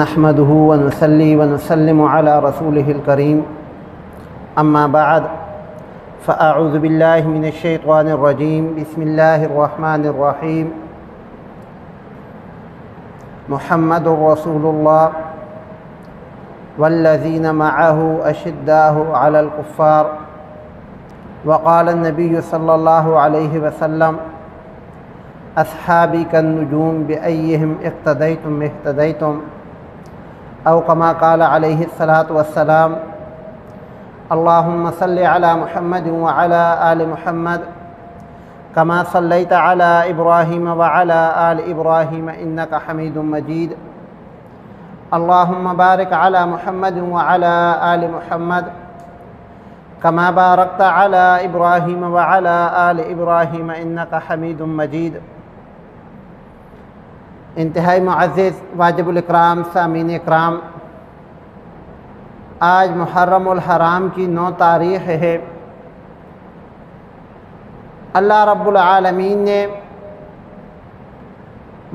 نحمده ونصلي ونسلم على رسوله الكريم أما بعد فأعوذ بالله من الشيطان الرجيم بسم الله الرحمن الرحيم محمد رسول الله والذين معه أشداء على الكفار وقال النبي صلى الله عليه وسلم أصحابي كالنجوم بأيهم اقتديتم اهتديتم أو كما قال عليه الصلاة والسلام اللهم صل على محمد وعلى آل محمد كما صليت على إبراهيم وعلى آل إبراهيم إنك حميد مجيد اللهم بارك على محمد وعلى آل محمد كما باركت على إبراهيم وعلى آل إبراهيم إنك حميد مجيد۔ انتہائی معزز واجب الاکرام سامعین اکرام، آج محرم الحرام کی 9 تاریخ ہے۔ اللہ رب العالمین نے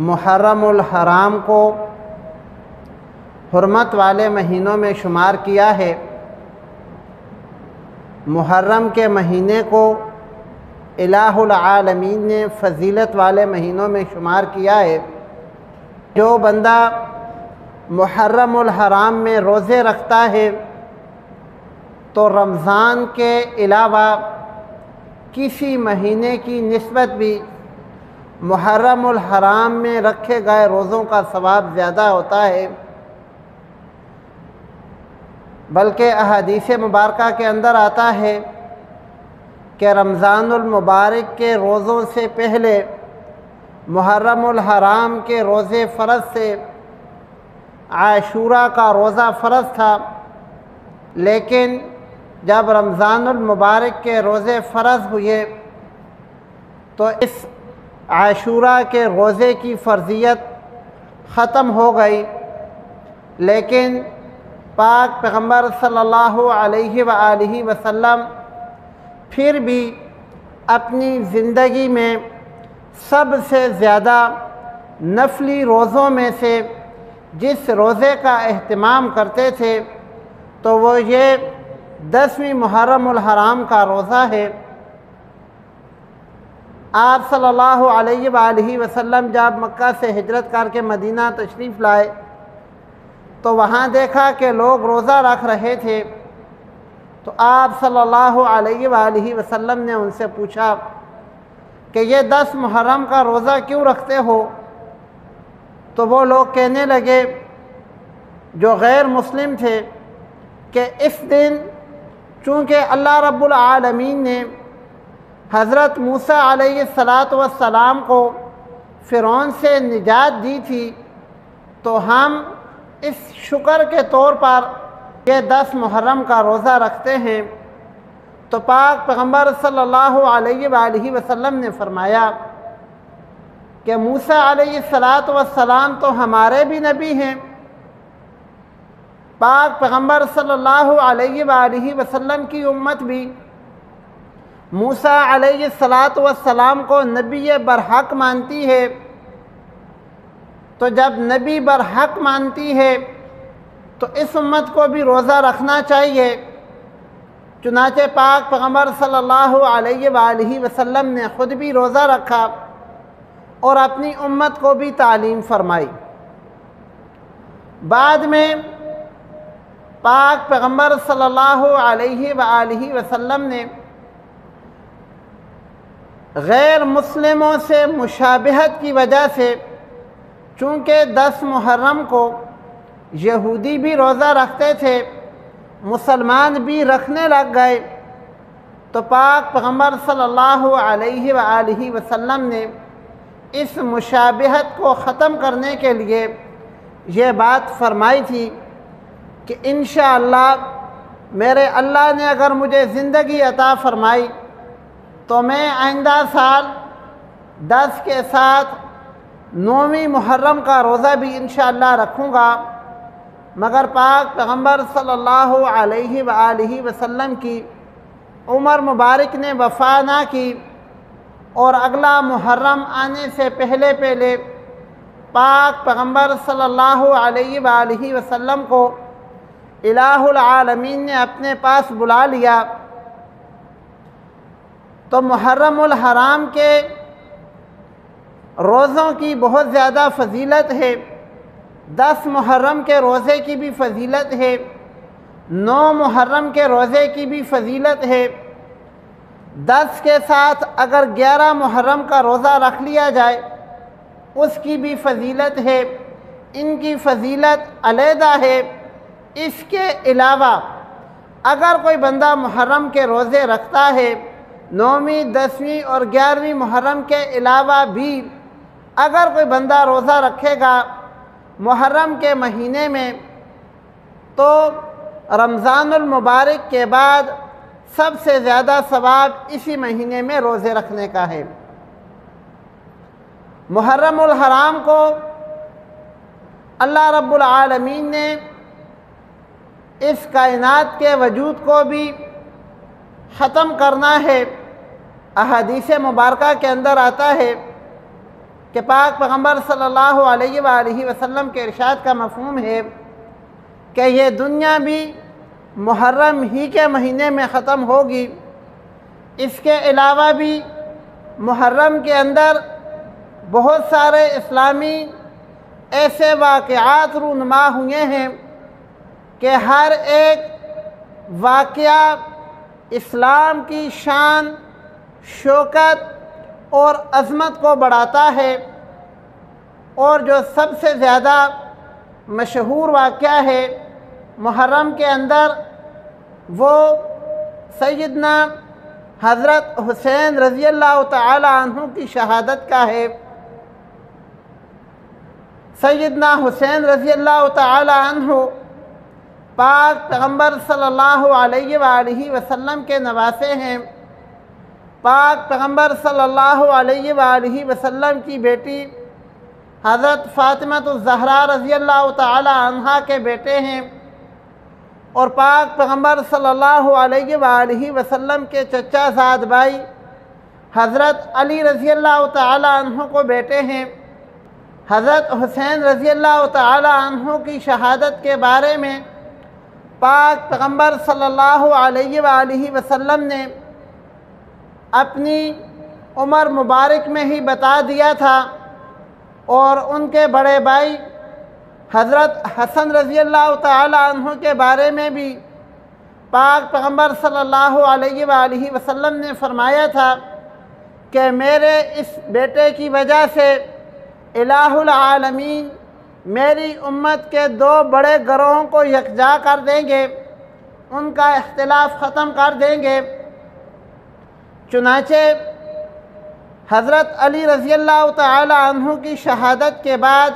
محرم الحرام کو حرمت والے مہینوں میں شمار کیا ہے۔ محرم کے مہینے کو الہ العالمین نے فضیلت والے مہینوں میں شمار کیا ہے۔ جو بندہ محرم الحرام میں روزے رکھتا ہے تو رمضان کے علاوہ کسی مہینے کی نسبت بھی محرم الحرام میں رکھے گئے روزوں کا ثواب زیادہ ہوتا ہے، بلکہ احادیث مبارکہ کے اندر آتا ہے کہ رمضان المبارک کے روزوں سے پہلے محرم الحرام کے روزے فرض سے عاشورہ کا روزہ فرض تھا، لیکن جب رمضان المبارک کے روزے فرض ہوئے تو اس عاشورہ کے روزے کی فرضیت ختم ہو گئی، لیکن پاک پیغمبر صلی اللہ علیہ وآلہ وسلم پھر بھی اپنی زندگی میں سب سے زیادہ نفلی روزوں میں سے جس روزے کا اہتمام کرتے تھے تو وہ یہ 10ویں محرم الحرام کا روزہ ہے۔ آپ صلی اللہ علیہ وآلہ وسلم جب مکہ سے ہجرت کر کے مدینہ تشریف لائے تو وہاں دیکھا کہ لوگ روزہ رکھ رہے تھے، تو آپ صلی اللہ علیہ وآلہ وسلم نے ان سے پوچھا کہ یہ 10 محرم کا روزہ کیوں رکھتے ہو؟ تو وہ لوگ کہنے لگے جو غیر مسلم تھے کہ اس دن چونکہ اللہ رب العالمین نے حضرت موسیٰ علیہ السلام کو فرعون سے نجات دی تھی، تو ہم اس شکر کے طور پر یہ 10 محرم کا روزہ رکھتے ہیں۔ تو پاک پیغمبر صلی اللہ علیہ وآلہ وسلم نے فرمایا کہ موسیٰ علیہ السلام تو ہمارے بھی نبی ہیں۔ پاک پیغمبر صلی اللہ علیہ وآلہ وسلم کی امت بھی موسیٰ علیہ السلام کو نبی برحق مانتی ہے، تو جب نبی برحق مانتی ہے تو اس امت کو بھی روزہ رکھنا چاہیے۔ چنانچہ پاک پیغمبر صلی اللہ علیہ وآلہ وسلم نے خود بھی روزہ رکھا اور اپنی امت کو بھی تعلیم فرمائی۔ بعد میں پاک پیغمبر صلی اللہ علیہ وآلہ وسلم نے غیر مسلموں سے مشابہت کی وجہ سے، چونکہ 10 محرم کو یہودی بھی روزہ رکھتے تھے، مسلمان بھی رکھنے لگ گئے، تو پاک پیغمبر صلی اللہ علیہ وآلہ وسلم نے اس مشابہت کو ختم کرنے کے لیے یہ بات فرمائی تھی کہ انشاءاللہ میرے اللہ نے اگر مجھے زندگی عطا فرمائی تو میں آئندہ سال 10 کے ساتھ 9ویں محرم کا روزہ بھی انشاءاللہ رکھوں گا، مگر پاک پیغمبر صلی اللہ علیہ وآلہ وسلم کی عمر مبارک نے وفا نہ کی اور اگلا محرم آنے سے پہلے پاک پیغمبر صلی اللہ علیہ وآلہ وسلم کو الہ العالمین نے اپنے پاس بلا لیا تو محرم الحرام کے روزوں کی بہت زیادہ فضیلت ہے۔ 10 محرم کے روزے کی بھی فضیلت ہے، 9 محرم کے روزے کی بھی فضیلت ہے، 10 کے ساتھ اگر 11 محرم کا روزہ رکھ لیا جائے اس کی بھی فضیلت ہے۔ ان کی فضیلت علیحدہ ہے۔ اس کے علاوہ اگر کوئی بندہ محرم کے روزے رکھتا ہے، 9ویں 10ویں اور 11ویں محرم کے علاوہ بھی اگر کوئی بندہ روزہ رکھے گا محرم کے مہینے میں، تو رمضان المبارک کے بعد سب سے زیادہ ثواب اسی مہینے میں روزے رکھنے کا ہے۔ محرم الحرام کو اللہ رب العالمین نے اس کائنات کے وجود کو بھی ختم کرنا ہے۔ احادیث مبارکہ کے اندر آتا ہے کہ پاک پیغمبر صلی اللہ علیہ وآلہ وسلم کے ارشاد کا مفہوم ہے کہ یہ دنیا بھی محرم ہی کے مہینے میں ختم ہوگی۔ اس کے علاوہ بھی محرم کے اندر بہت سارے اسلامی ایسے واقعات رونما ہوئے ہیں کہ ہر ایک واقعہ اسلام کی شان، شوکت اور عظمت کو بڑھاتا ہے، اور جو سب سے زیادہ مشہور واقعہ ہے محرم کے اندر وہ سیدنا حضرت حسین رضی اللہ تعالی عنہ کی شہادت کا ہے۔ سیدنا حسین رضی اللہ تعالی عنہ پاک پیغمبر صلی اللہ علیہ وآلہ وسلم کے نواسے ہیں۔ پاک پیغمبر صلی اللہ علیہ وآلہ وسلم کی بیٹی حضرت فاطمہ الزہرا رضی اللہ تعالی عنہا کے بیٹے ہیں، اور پاک پیغمبر صلی اللہ علیہ وآلہ وسلم کے چچا زاد بھائی حضرت علی رضی اللہ تعالی عنہ کو بیٹے ہیں۔ حضرت حسین رضی اللہ تعالی عنہ کی شہادت کے بارے میں پاک پیغمبر صلی اللہ علیہ وآلہ وسلم نے اپنی عمر مبارک میں ہی بتا دیا تھا، اور ان کے بڑے بھائی حضرت حسن رضی اللہ تعالی عنہ کے بارے میں بھی پاک پیغمبر صلی اللہ علیہ وآلہ وسلم نے فرمایا تھا کہ میرے اس بیٹے کی وجہ سے الہ العالمین میری امت کے 2 بڑے گروہوں کو یکجا کر دیں گے، ان کا اختلاف ختم کر دیں گے۔ چنانچہ حضرت علی رضی اللہ تعالی عنہ کی شہادت کے بعد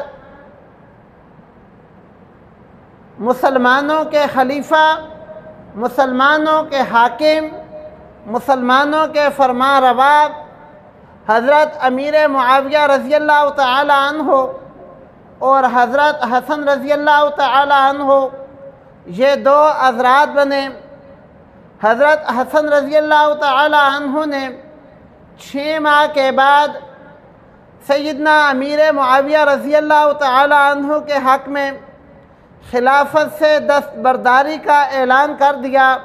مسلمانوں کے خلیفہ، مسلمانوں کے حاکم، مسلمانوں کے فرما روا حضرت امیر معاویہ رضی اللہ تعالی عنہ اور حضرت حسن رضی اللہ تعالی عنہ، یہ 2 حضرات بنے۔ حضرت حسن رضی اللہ تعالی عنہ نے 6 ماہ کے بعد سیدنا امیر معاویہ رضی اللہ تعالی عنہ کے حق میں خلافت سے دستبرداری کا اعلان کر دیا،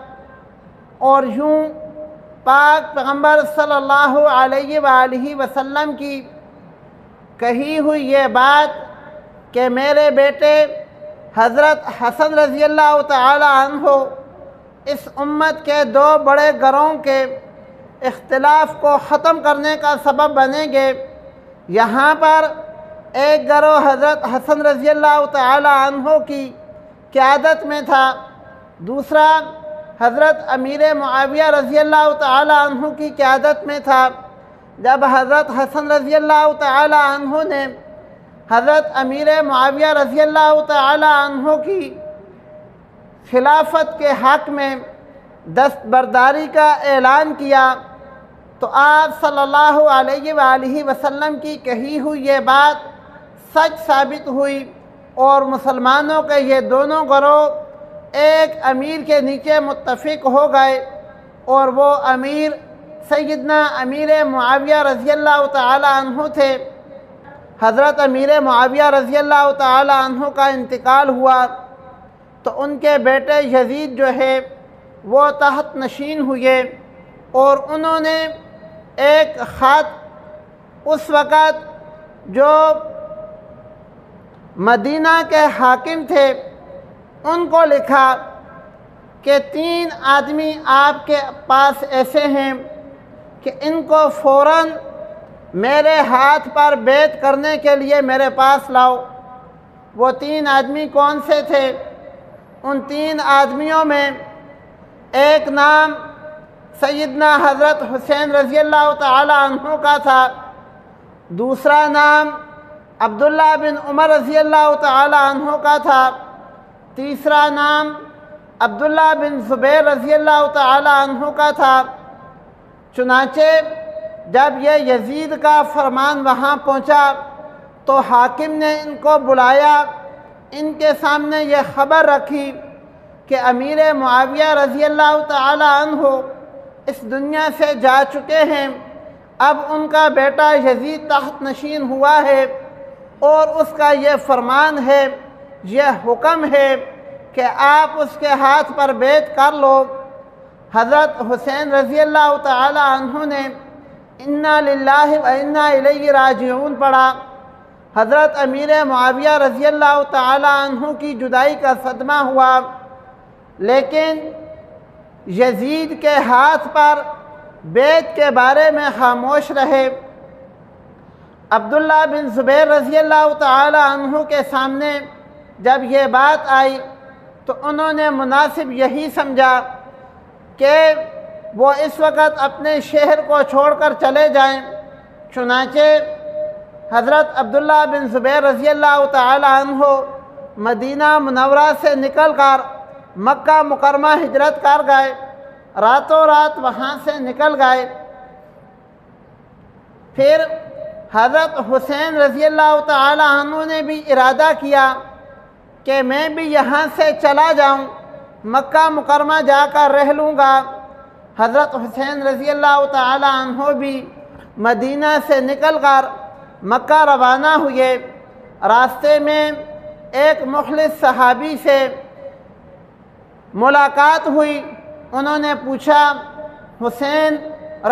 اور یوں پاک پیغمبر صلی اللہ علیہ وآلہ وسلم کی کہی ہوئی یہ بات کہ میرے بیٹے حضرت حسن رضی اللہ تعالی عنہ اس امت کے 2 بڑے گروہوں کے اختلاف کو ختم کرنے کا سبب بنیں گے۔ یہاں پر ایک گروہ حضرت حسن رضی اللہ تعالی عنہ کی قیادت میں تھا، دوسرا حضرت امیر معاویہ رضی اللہ تعالی عنہ کی قیادت میں تھا۔ جب حضرت حسن رضی اللہ تعالی عنہ نے حضرت امیر معاویہ رضی اللہ تعالی عنہ کی خلافت کے حق میں دستبرداری کا اعلان کیا، تو آپ صلی اللہ علیہ وآلہ وسلم کی کہی ہوئی یہ بات سچ ثابت ہوئی، اور مسلمانوں کے یہ دونوں گروہ ایک امیر کے نیچے متفق ہو گئے، اور وہ امیر سیدنا امیر معاویہ رضی اللہ تعالی عنہ تھے۔ حضرت امیر معاویہ رضی اللہ تعالی عنہ کا انتقال ہوا تو ان کے بیٹے یزید جو ہے وہ تحت نشین ہوئے، اور انہوں نے ایک خط اس وقت جو مدینہ کے حاکم تھے ان کو لکھا کہ 3 آدمی آپ کے پاس ایسے ہیں کہ ان کو فوراً میرے ہاتھ پر بیعت کرنے کے لیے میرے پاس لاؤ۔ وہ 3 آدمی کون سے تھے؟ ان 3 آدمیوں میں ایک نام سیدنا حضرت حسین رضی اللہ تعالی عنہ کا تھا، دوسرا نام عبداللہ بن عمر رضی اللہ تعالی عنہ کا تھا، تیسرا نام عبداللہ بن زبیر رضی اللہ تعالی عنہ کا تھا۔ چنانچہ جب یہ یزید کا فرمان وہاں پہنچا تو حاکم نے ان کو بلایا، ان کے سامنے یہ خبر رکھی کہ امیر معاویہ رضی اللہ تعالی عنہ اس دنیا سے جا چکے ہیں، اب ان کا بیٹا یزید تحت نشین ہوا ہے، اور اس کا یہ فرمان ہے، یہ حکم ہے کہ آپ اس کے ہاتھ پر بیعت کر لو۔ حضرت حسین رضی اللہ تعالی عنہ نے انا للہ و انا الیہ راجعون پڑھا۔ حضرت امیر معاویہ رضی اللہ تعالی عنہ کی جدائی کا صدمہ ہوا، لیکن یزید کے ہاتھ پر بیعت کے بارے میں خاموش رہے۔ عبداللہ بن زبیر رضی اللہ تعالی عنہ کے سامنے جب یہ بات آئی تو انہوں نے مناسب یہی سمجھا کہ وہ اس وقت اپنے شہر کو چھوڑ کر چلے جائیں۔ چنانچہ حضرت عبداللہ بن زبیر رضی اللہ تعالی عنہ مدینہ منورہ سے نکل کر مکہ مکرمہ ہجرت کر گئے، راتوں رات وہاں سے نکل گئے۔ پھر حضرت حسین رضی اللہ تعالی عنہ نے بھی ارادہ کیا کہ میں بھی یہاں سے چلا جاؤں، مکہ مکرمہ جا کر رہ لوں گا۔ حضرت حسین رضی اللہ تعالی عنہ بھی مدینہ سے نکل کر مکہ روانہ ہوئے۔ راستے میں ایک مخلص صحابی سے ملاقات ہوئی، انہوں نے پوچھا حسین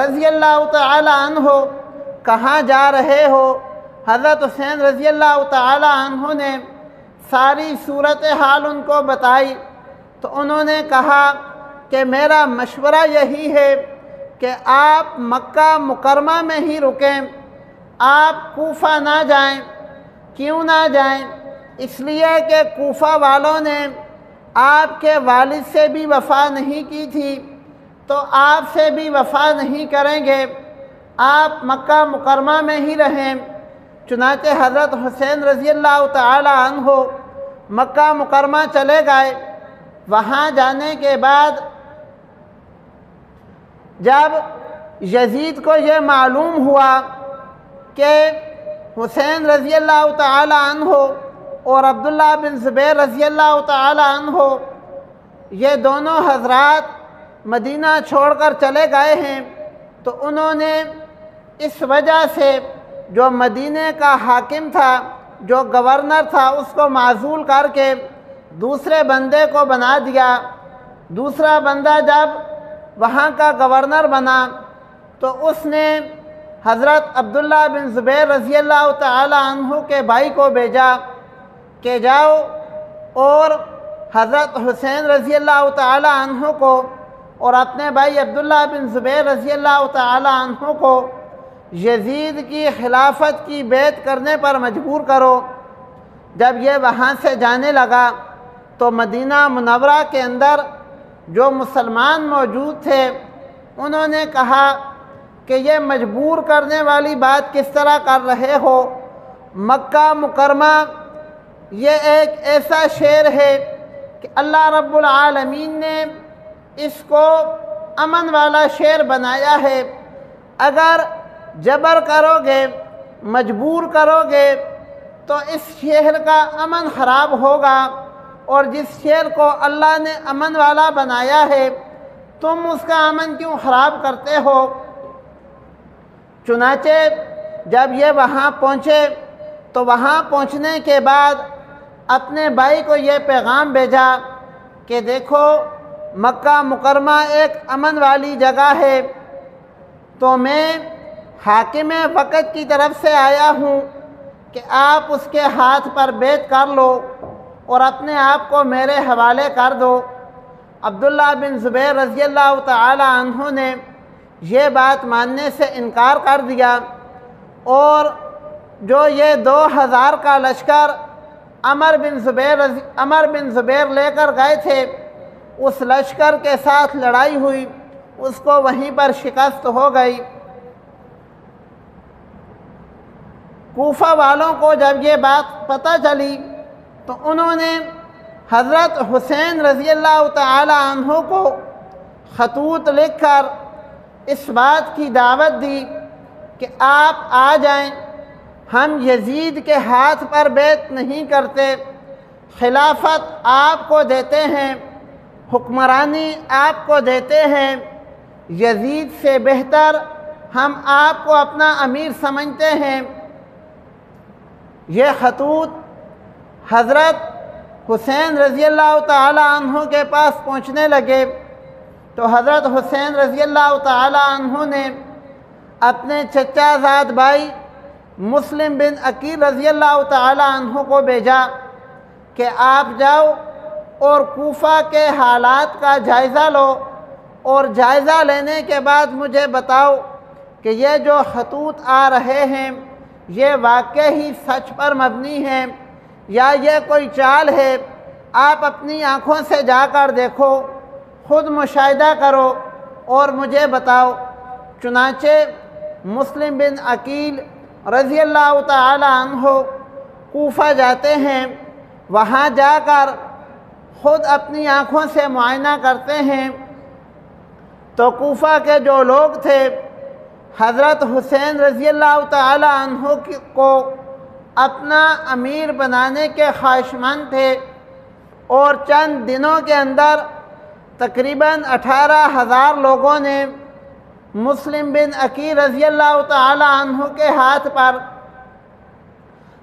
رضی اللہ تعالی عنہ کہاں جا رہے ہو؟ حضرت حسین رضی اللہ تعالی عنہ نے ساری صورتحال ان کو بتائی تو انہوں نے کہا کہ میرا مشورہ یہی ہے کہ آپ مکہ مکرمہ میں ہی رکیں، آپ کوفہ نہ جائیں۔ کیوں نہ جائیں؟ اس لیے کہ کوفہ والوں نے آپ کے والد سے بھی وفا نہیں کی تھی تو آپ سے بھی وفا نہیں کریں گے، آپ مکہ مکرمہ میں ہی رہیں۔ چنانچہ حضرت حسین رضی اللہ تعالی عنہ مکہ مکرمہ چلے گئے۔ وہاں جانے کے بعد جب یزید کو یہ معلوم ہوا کہ حسین رضی اللہ تعالی عنہ اور عبداللہ بن زبیر رضی اللہ تعالی عنہ یہ دونوں حضرات مدینہ چھوڑ کر چلے گئے ہیں، تو انہوں نے اس وجہ سے جو مدینہ کا حاکم تھا، جو گورنر تھا، اس کو معزول کر کے دوسرے بندے کو بنا دیا۔ دوسرا بندہ جب وہاں کا گورنر بنا تو اس نے حضرت عبداللہ بن زبیر رضی اللہ تعالی عنہ کے بھائی کو بھیجا کہ جاؤ اور حضرت حسین رضی اللہ تعالی عنہ کو اور اپنے بھائی عبداللہ بن زبیر رضی اللہ تعالی عنہ کو یزید کی خلافت کی بیعت کرنے پر مجبور کرو۔ جب یہ وہاں سے جانے لگا تو مدینہ منورہ کے اندر جو مسلمان موجود تھے انہوں نے کہا کہ یہ مجبور کرنے والی بات کس طرح کر رہے ہو؟ مکہ مکرمہ یہ ایک ایسا شہر ہے کہ اللہ رب العالمین نے اس کو امن والا شہر بنایا ہے، اگر جبر کرو گے، مجبور کرو گے تو اس شہر کا امن خراب ہوگا، اور جس شہر کو اللہ نے امن والا بنایا ہے تم اس کا امن کیوں خراب کرتے ہو؟ چنانچہ جب یہ وہاں پہنچے تو وہاں پہنچنے کے بعد اپنے بھائی کو یہ پیغام بھیجا کہ دیکھو مکہ مکرمہ ایک امن والی جگہ ہے، تو میں حاکم وقت کی طرف سے آیا ہوں کہ آپ اس کے ہاتھ پر بیعت کر لو اور اپنے آپ کو میرے حوالے کر دو۔ عبداللہ بن زبیر رضی اللہ تعالی عنہ نے یہ بات ماننے سے انکار کر دیا، اور جو یہ 2000 کا لشکر عمر بن زبیر لے کر گئے تھے، اس لشکر کے ساتھ لڑائی ہوئی، اس کو وہیں پر شکست ہو گئی۔ کوفہ والوں کو جب یہ بات پتہ چلی تو انہوں نے حضرت حسین رضی اللہ تعالی عنہ کو خطوط لکھ کر اس بات کی دعوت دی کہ آپ آ جائیں، ہم یزید کے ہاتھ پر بیعت نہیں کرتے، خلافت آپ کو دیتے ہیں، حکمرانی آپ کو دیتے ہیں، یزید سے بہتر ہم آپ کو اپنا امیر سمجھتے ہیں۔ یہ خطوط حضرت حسین رضی اللہ تعالی عنہ کے پاس پہنچنے لگے تو حضرت حسین رضی اللہ تعالی عنہ نے اپنے چچا زاد بھائی مسلم بن عقیل رضی اللہ تعالی عنہ کو بھیجا کہ آپ جاؤ اور کوفہ کے حالات کا جائزہ لو، اور جائزہ لینے کے بعد مجھے بتاؤ کہ یہ جو خطوط آ رہے ہیں یہ واقعی ہی سچ پر مبنی ہیں یا یہ کوئی چال ہے۔ آپ اپنی آنکھوں سے جا کر دیکھو، خود مشاہدہ کرو اور مجھے بتاؤ۔ چنانچہ مسلم بن عقیل رضی اللہ تعالی عنہ کوفہ جاتے ہیں، وہاں جا کر خود اپنی آنکھوں سے معائنہ کرتے ہیں تو کوفہ کے جو لوگ تھے حضرت حسین رضی اللہ تعالی عنہ کو اپنا امیر بنانے کے خواہشمند تھے، اور چند دنوں کے اندر تقریباً 18,000 لوگوں نے مسلم بن عقیل رضی اللہ تعالی عنہ کے ہاتھ پر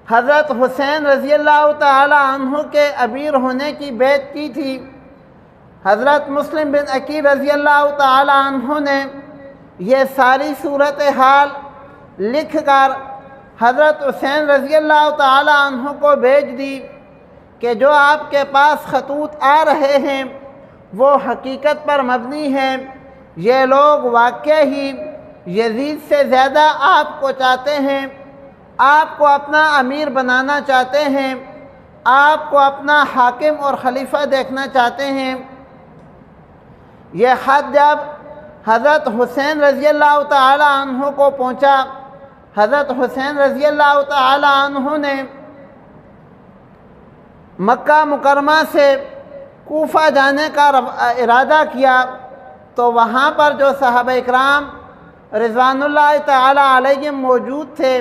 حضرت حسین رضی اللہ تعالی عنہ کے امیر ہونے کی بیعت کی تھی۔ حضرت مسلم بن عقیل رضی اللہ تعالی عنہ نے یہ ساری صورتحال لکھ کر حضرت حسین رضی اللہ تعالی عنہ کو بھیج دی کہ جو آپ کے پاس خطوط آ رہے ہیں وہ حقیقت پر مبنی ہیں، یہ لوگ واقعی ہی یزید سے زیادہ آپ کو چاہتے ہیں، آپ کو اپنا امیر بنانا چاہتے ہیں، آپ کو اپنا حاکم اور خلیفہ دیکھنا چاہتے ہیں۔ یہ خط جب حضرت حسین رضی اللہ تعالی عنہ کو پہنچا، حضرت حسین رضی اللہ تعالی عنہ نے مکہ مکرمہ سے کوفہ جانے کا ارادہ کیا تو وہاں پر جو صحابہ اکرام رضوان اللہ تعالی علیہم موجود تھے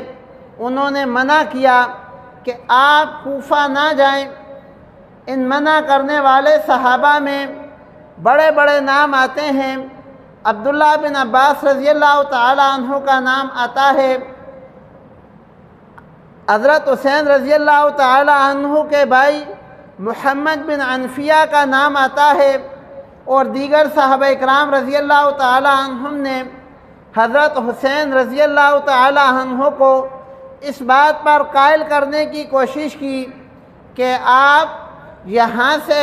انہوں نے منع کیا کہ آپ کوفہ نہ جائیں۔ ان منع کرنے والے صحابہ میں بڑے بڑے نام آتے ہیں، عبداللہ بن عباس رضی اللہ تعالی عنہ کا نام آتا ہے، حضرت حسین رضی اللہ تعالی عنہ کے بھائی محمد بن عنفیہ کا نام آتا ہے، اور دیگر صحابہ اکرام رضی اللہ تعالی عنہم نے حضرت حسین رضی اللہ تعالی عنہ کو اس بات پر قائل کرنے کی کوشش کی کہ آپ یہاں سے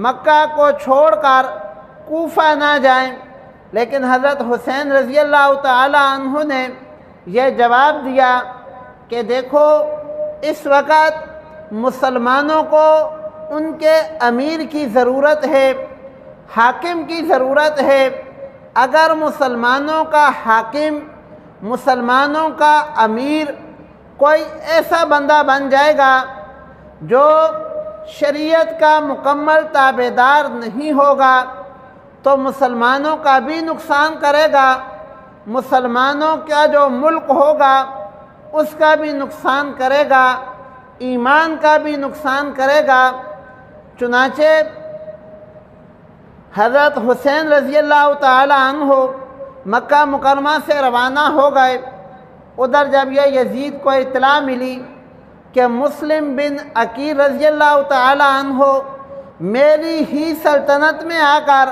مکہ کو چھوڑ کر کوفہ نہ جائیں، لیکن حضرت حسین رضی اللہ تعالی عنہ نے یہ جواب دیا کہ دیکھو اس وقت مسلمانوں کو ان کے امیر کی ضرورت ہے، حاکم کی ضرورت ہے۔ اگر مسلمانوں کا حاکم، مسلمانوں کا امیر کوئی ایسا بندہ بن جائے گا جو شریعت کا مکمل تابعدار نہیں ہوگا تو مسلمانوں کا بھی نقصان کرے گا، مسلمانوں کا جو ملک ہوگا اس کا بھی نقصان کرے گا، ایمان کا بھی نقصان کرے گا۔ چنانچہ حضرت حسین رضی اللہ تعالی عنہ مکہ مکرمہ سے روانہ ہو گئے۔ ادھر جب یہ یزید کو اطلاع ملی کہ مسلم بن عقیل رضی اللہ تعالی عنہ میری ہی سلطنت میں آ کر،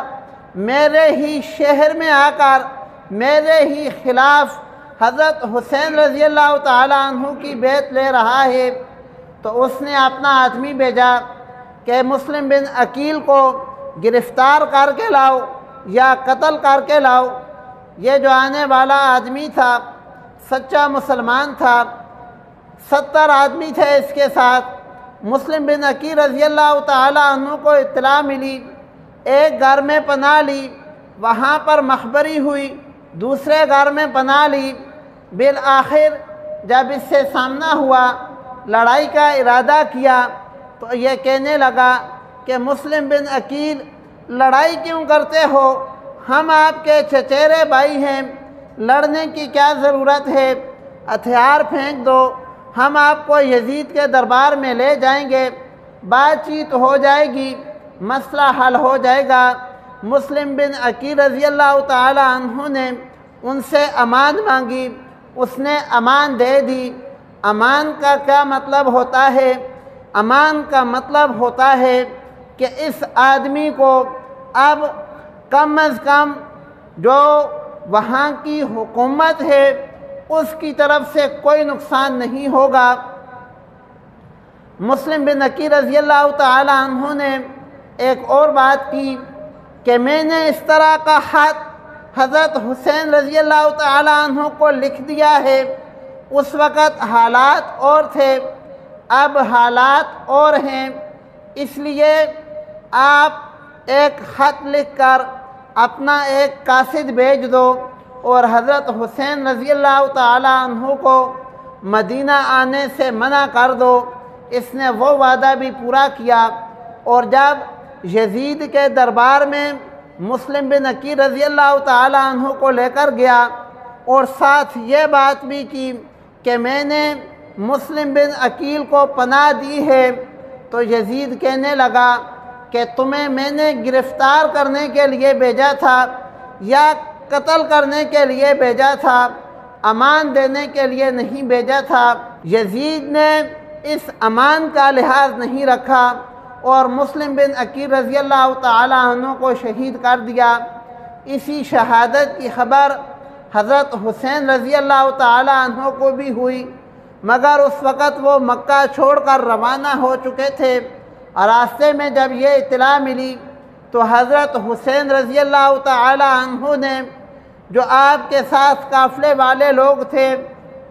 میرے ہی شہر میں آ کر میرے ہی خلاف حضرت حسین رضی اللہ تعالی عنہ کی بیعت لے رہا ہے، تو اس نے اپنا آدمی بھیجا کہ مسلم بن عقیل کو گرفتار کر کے لاؤ یا قتل کر کے لاؤ۔ یہ جو آنے والا آدمی تھا سچا مسلمان تھا، 70 آدمی تھے اس کے ساتھ۔ مسلم بن عقیل رضی اللہ تعالی عنہ کو اطلاع ملی، ایک گھر میں پناہ لی، وہاں پر مخبری ہوئی، دوسرے گھر میں پناہ لی۔ بالآخر جب اس سے سامنا ہوا، لڑائی کا ارادہ کیا، تو یہ کہنے لگا کہ مسلم بن عقیل لڑائی کیوں کرتے ہو؟ ہم آپ کے چچیرے بھائی ہیں، لڑنے کی کیا ضرورت ہے؟ ہتھیار پھینک دو، ہم آپ کو یزید کے دربار میں لے جائیں گے، بات چیت ہو جائے گی، مسئلہ حل ہو جائے گا۔ مسلم بن عقیل رضی اللہ تعالی عنہ نے ان سے امان مانگی، اس نے امان دے دی۔ امان کا کیا مطلب ہوتا ہے؟ امان کا مطلب ہوتا ہے کہ اس آدمی کو اب کم از کم جو وہاں کی حکومت ہے اس کی طرف سے کوئی نقصان نہیں ہوگا۔ مسلم بن عقیل رضی اللہ تعالی عنہ نے ایک اور بات کی کہ میں نے اس طرح کا خط حضرت حسین رضی اللہ تعالی عنہ کو لکھ دیا ہے۔ اس وقت حالات اور تھے، اب حالات اور ہیں، اس لیے آپ ایک خط لکھ کر اپنا ایک قاصد بھیج دو اور حضرت حسین رضی اللہ تعالی عنہ کو مدینہ آنے سے منع کر دو۔ اس نے وہ وعدہ بھی پورا کیا، اور جب یزید کے دربار میں مسلم بن عقیل رضی اللہ تعالی عنہ کو لے کر گیا، اور ساتھ یہ بات بھی کی کہ میں نے مسلم بن عقیل کو پناہ دی ہے، تو یزید کہنے لگا کہ تمہیں میں نے گرفتار کرنے کے لیے بھیجا تھا یا قتل کرنے کے لیے بھیجا تھا، امان دینے کے لیے نہیں بھیجا تھا۔ یزید نے اس امان کا لحاظ نہیں رکھا اور مسلم بن عقیل رضی اللہ تعالی عنہ کو شہید کر دیا۔ اسی شہادت کی خبر حضرت حسین رضی اللہ تعالی عنہ کو بھی ہوئی، مگر اس وقت وہ مکہ چھوڑ کر روانہ ہو چکے تھے، اور راستے میں جب یہ اطلاع ملی تو حضرت حسین رضی اللہ تعالی عنہ نے جو آپ کے ساتھ قافلے والے لوگ تھے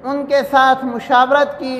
ان کے ساتھ مشاورت کی